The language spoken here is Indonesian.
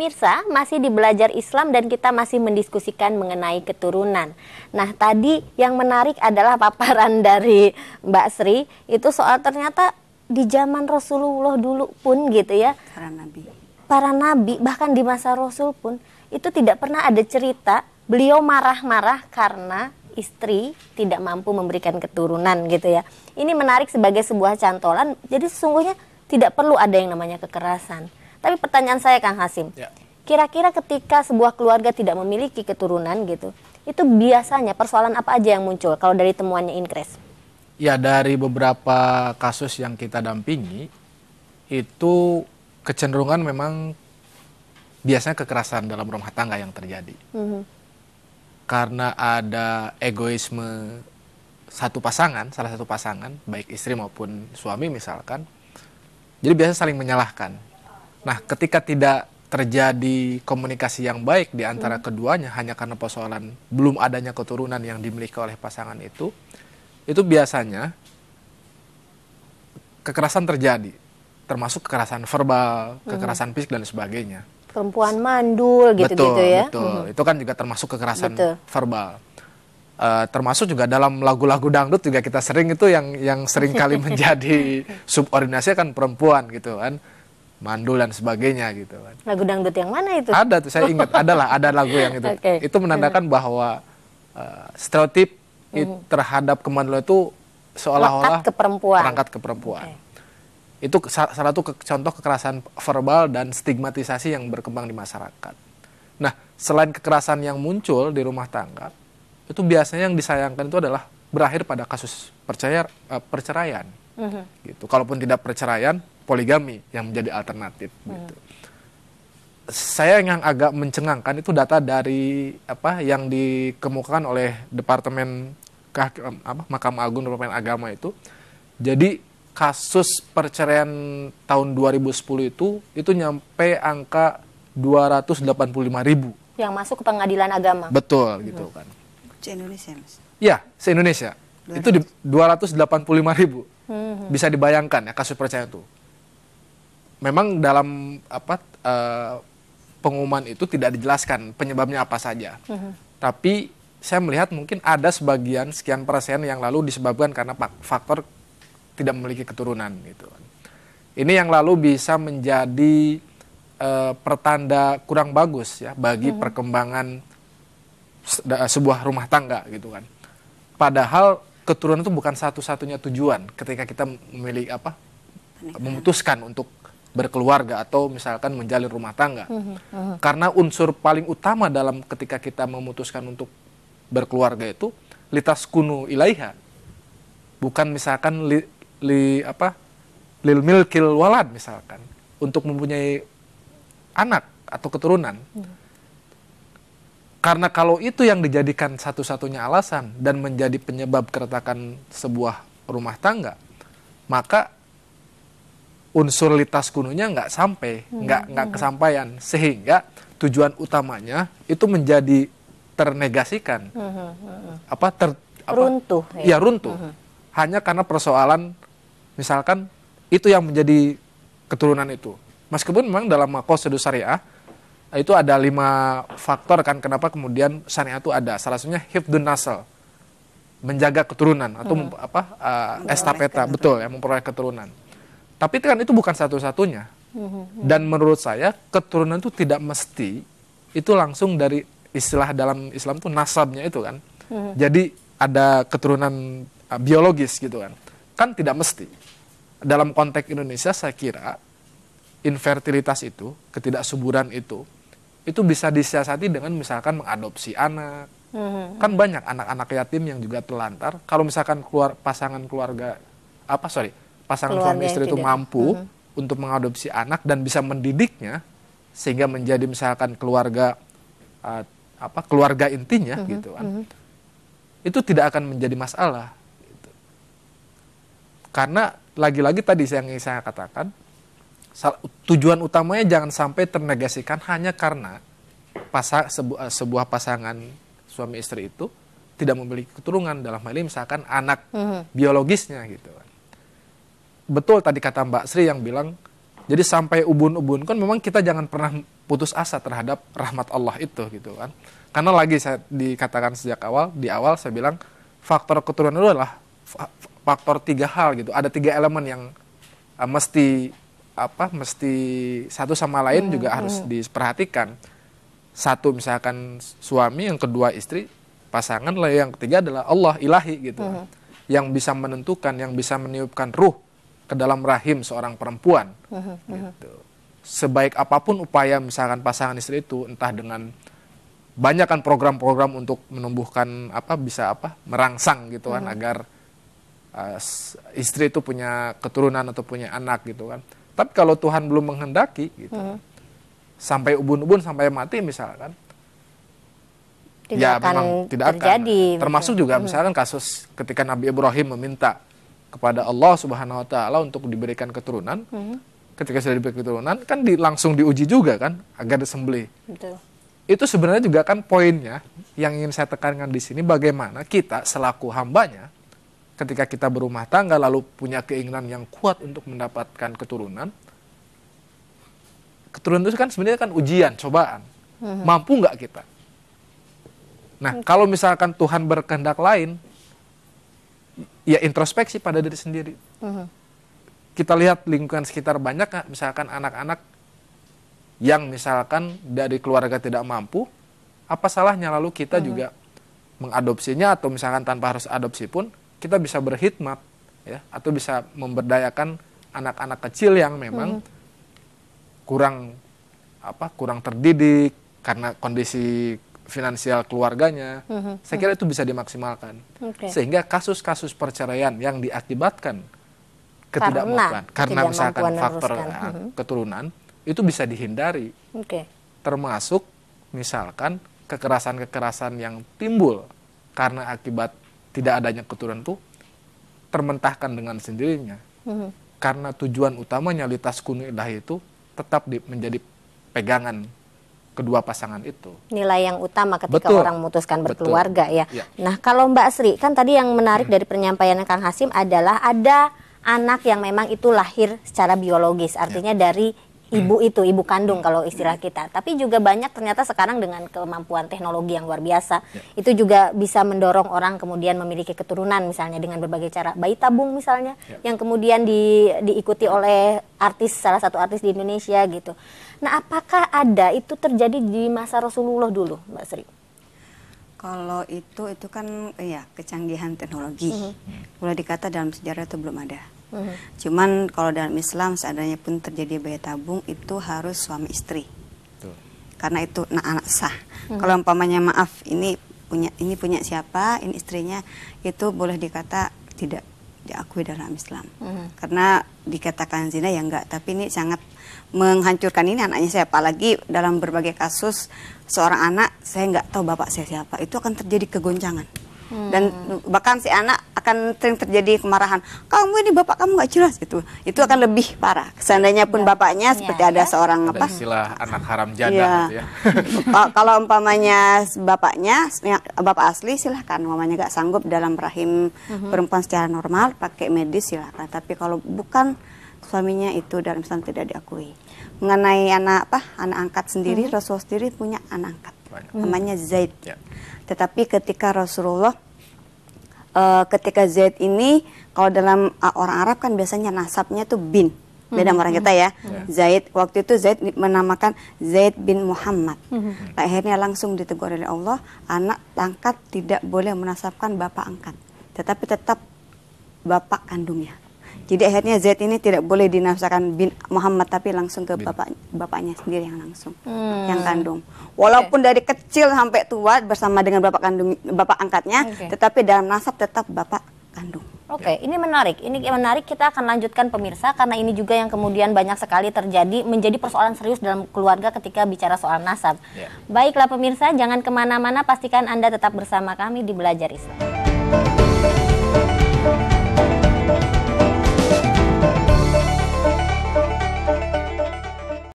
pemirsa, masih di Belajar Islam dan kita masih mendiskusikan mengenai keturunan. Nah, tadi yang menarik adalah paparan dari Mbak Sri, itu soal ternyata di zaman Rasulullah dulu pun gitu ya. Para nabi, bahkan di masa Rasul pun, itu tidak pernah ada cerita beliau marah-marah karena istri tidak mampu memberikan keturunan gitu ya. Ini menarik sebagai sebuah cantolan, jadi sesungguhnya tidak perlu ada yang namanya kekerasan. Tapi pertanyaan saya Kang Hasim, kira-kira ketika sebuah keluarga tidak memiliki keturunan gitu, itu biasanya persoalan apa aja yang muncul kalau dari temuannya Inkres? Ya, dari beberapa kasus yang kita dampingi, itu kecenderungan memang biasanya kekerasan dalam rumah tangga yang terjadi. Karena ada egoisme salah satu pasangan, baik istri maupun suami misalkan, jadi biasanya saling menyalahkan. Nah, ketika tidak terjadi komunikasi yang baik di antara keduanya hanya karena persoalan belum adanya keturunan yang dimiliki oleh pasangan itu biasanya kekerasan terjadi, termasuk kekerasan verbal, kekerasan fisik dan sebagainya. Perempuan mandul gitu-gitu ya. Betul, itu kan juga termasuk kekerasan verbal. Termasuk juga dalam lagu-lagu dangdut juga kita sering itu yang sering kali menjadi subordinasi kan perempuan gitu kan. Mandul dan sebagainya gitu kan. Lagu dangdut yang mana itu? Ada tuh, saya ingat ada lagu yang itu. Itu menandakan bahwa stereotip terhadap kemandulan itu seolah-olah terangkat ke perempuan. Itu salah satu contoh kekerasan verbal dan stigmatisasi yang berkembang di masyarakat. Nah, selain kekerasan yang muncul di rumah tangga, itu biasanya yang disayangkan itu adalah berakhir pada kasus perceraian. Gitu. Kalaupun tidak perceraian, poligami yang menjadi alternatif. Gitu. Saya yang agak mencengangkan itu data dari yang dikemukakan oleh Departemen Mahkamah Agung Departemen Agama itu. Jadi kasus perceraian tahun 2010 itu nyampe angka 285.000 yang masuk ke pengadilan agama. Betul gitu kan. Se-Indonesia, Mas. Iya, se-Indonesia. Itu di 285.000. Bisa dibayangkan ya kasus perceraian itu. Memang dalam pengumuman itu tidak dijelaskan penyebabnya apa saja. Tapi saya melihat mungkin ada sekian persen yang lalu disebabkan karena faktor tidak memiliki keturunan gitu. Ini yang lalu bisa menjadi pertanda kurang bagus ya bagi perkembangan sebuah rumah tangga gitu kan. Padahal keturunan itu bukan satu-satunya tujuan ketika kita memilih memutuskan untuk berkeluarga atau misalkan menjalin rumah tangga. Karena unsur paling utama dalam ketika kita memutuskan untuk berkeluarga itu litaskunu ilaiha. Bukan misalkan lil milkil walad misalkan untuk mempunyai anak atau keturunan. Karena kalau itu yang dijadikan satu-satunya alasan dan menjadi penyebab keretakan sebuah rumah tangga, maka unsur litaskununya nggak sampai, nggak kesampaian, sehingga tujuan utamanya itu menjadi ternegasikan, runtuh. Ya runtuh, hanya karena persoalan misalkan itu yang menjadi keturunan itu. Meskipun memang dalam prosedur syariah itu ada 5 faktor kan kenapa kemudian syariah itu ada. Salah satunya hifdun nasl, menjaga keturunan atau estafeta, betul ya, memperoleh keturunan. Tapi kan itu bukan satu-satunya. Dan menurut saya keturunan itu tidak mesti itu langsung dari istilah dalam Islam itu nasabnya itu kan. Jadi ada keturunan biologis gitu kan. Kan tidak mesti. Dalam konteks Indonesia saya kira infertilitas itu, ketidaksuburan itu bisa disiasati dengan misalkan mengadopsi anak. Kan banyak anak-anak yatim yang juga telantar. Kalau misalkan pasangan suami istri itu mampu untuk mengadopsi anak dan bisa mendidiknya sehingga menjadi misalkan keluarga intinya gitu kan. Itu tidak akan menjadi masalah gitu. Karena lagi-lagi tadi yang saya katakan, tujuan utamanya jangan sampai ternegasikan hanya karena sebuah pasangan suami istri itu tidak memiliki keturunan, dalam hal ini misalkan anak biologisnya gitu. Betul tadi kata Mbak Sri yang bilang Jadi sampai ubun-ubun kan memang kita jangan pernah putus asa terhadap rahmat Allah itu gitu kan. Karena lagi saya dikatakan sejak awal, di awal saya bilang faktor keturunan itu adalah faktor 3 hal gitu. Ada 3 elemen yang mesti satu sama lain juga harus diperhatikan. Satu misalkan suami, yang kedua istri, pasangan, lalu yang ketiga adalah Allah ilahi gitu. Yang bisa menentukan, yang bisa meniupkan ruh ke dalam rahim seorang perempuan. Gitu. Sebaik apapun upaya misalkan pasangan istri itu, entah dengan banyak kan program-program untuk menumbuhkan merangsang gitu kan agar istri itu punya keturunan atau punya anak gitu kan. Tapi kalau Tuhan belum menghendaki gitu, sampai ubun-ubun sampai mati misalkan, memang tidak terjadi, akan. Termasuk juga misalkan kasus ketika Nabi Ibrahim meminta kepada Allah Subhanahu Wa Taala untuk diberikan keturunan. Ketika sudah diberi keturunan kan langsung diuji juga kan agar disembelih. Betul. Itu sebenarnya juga kan poinnya yang ingin saya tekankan di sini, bagaimana kita selaku hambanya ketika kita berumah tangga lalu punya keinginan yang kuat untuk mendapatkan keturunan. Keturunan itu kan sebenarnya kan ujian, cobaan. Mampu nggak kita? Nah, kalau misalkan Tuhan berkehendak lain, ya introspeksi pada diri sendiri. Kita lihat lingkungan sekitar banyak, misalkan anak-anak yang misalkan dari keluarga tidak mampu, apa salahnya lalu kita juga mengadopsinya, atau misalkan tanpa harus adopsi pun kita bisa berkhidmat, ya, atau bisa memberdayakan anak-anak kecil yang memang kurang terdidik karena kondisi finansial keluarganya. Saya kira itu bisa dimaksimalkan. Sehingga kasus-kasus perceraian yang diakibatkan ketidakmampuan karena misalkan faktor keturunan itu bisa dihindari. Termasuk misalkan kekerasan-kekerasan yang timbul karena akibat tidak adanya keturunan itu termentahkan dengan sendirinya. Karena tujuan utamanya litaskunu ilahi itu tetap menjadi pegangan kedua pasangan itu. Nilai yang utama ketika orang memutuskan berkeluarga ya. Nah, kalau Mbak Sri, kan tadi yang menarik dari penyampaian Kang Hasyim adalah ada anak yang memang itu lahir secara biologis, artinya dari ibu itu, ibu kandung kalau istilah kita. Tapi juga banyak ternyata sekarang dengan kemampuan teknologi yang luar biasa, itu juga bisa mendorong orang kemudian memiliki keturunan, misalnya dengan berbagai cara. Bayi tabung misalnya, yang kemudian diikuti oleh salah satu artis di Indonesia gitu. Nah, apakah itu terjadi di masa Rasulullah dulu, Mbak Sri? Kalau itu kan ya kecanggihan teknologi. Boleh dikata dalam sejarah itu belum ada. Cuman kalau dalam Islam seandainya pun terjadi bayi tabung itu harus suami istri. Karena itu anak sah. Kalau umpamanya maaf ini punya siapa, ini istrinya, itu boleh dikata tidak diakui dalam Islam. Karena dikatakan zina ya enggak, tapi ini sangat menghancurkan ini anaknya saya, apalagi dalam berbagai kasus seorang anak saya nggak tahu bapak saya siapa, itu akan terjadi kegoncangan dan bahkan si anak akan sering terjadi kemarahan, kamu ini bapak kamu nggak jelas, itu akan lebih parah seandainya pun bapaknya seperti ada seorang istilah anak haram janda gitu ya. Kalau umpamanya bapaknya bapak asli silahkan, umpamanya nggak sanggup dalam rahim perempuan secara normal pakai medis silahkan, tapi kalau bukan suaminya itu dalam Islam tidak diakui. Mengenai anak angkat sendiri, Rasulullah sendiri punya anak angkat, namanya Zaid. Tetapi ketika Rasulullah, ketika Zaid ini, kalau dalam orang Arab kan biasanya nasabnya tuh bin, beda sama orang kita ya. Zaid, waktu itu Zaid menamakan Zaid bin Muhammad. Akhirnya langsung ditegur oleh Allah, anak angkat tidak boleh menasabkan bapak angkat, tetapi tetap bapak kandungnya. Jadi akhirnya Zaid ini tidak boleh dinafsakan bin Muhammad, tapi langsung ke bapaknya sendiri yang langsung, yang kandung. Walaupun dari kecil sampai tua bersama dengan bapak angkatnya, tetapi dalam nasab tetap bapak kandung. Ini menarik. Ini menarik, kita akan lanjutkan pemirsa, karena ini juga yang kemudian banyak sekali terjadi menjadi persoalan serius dalam keluarga ketika bicara soal nasab. Baiklah pemirsa, jangan kemana-mana, pastikan Anda tetap bersama kami di Belajar Islam.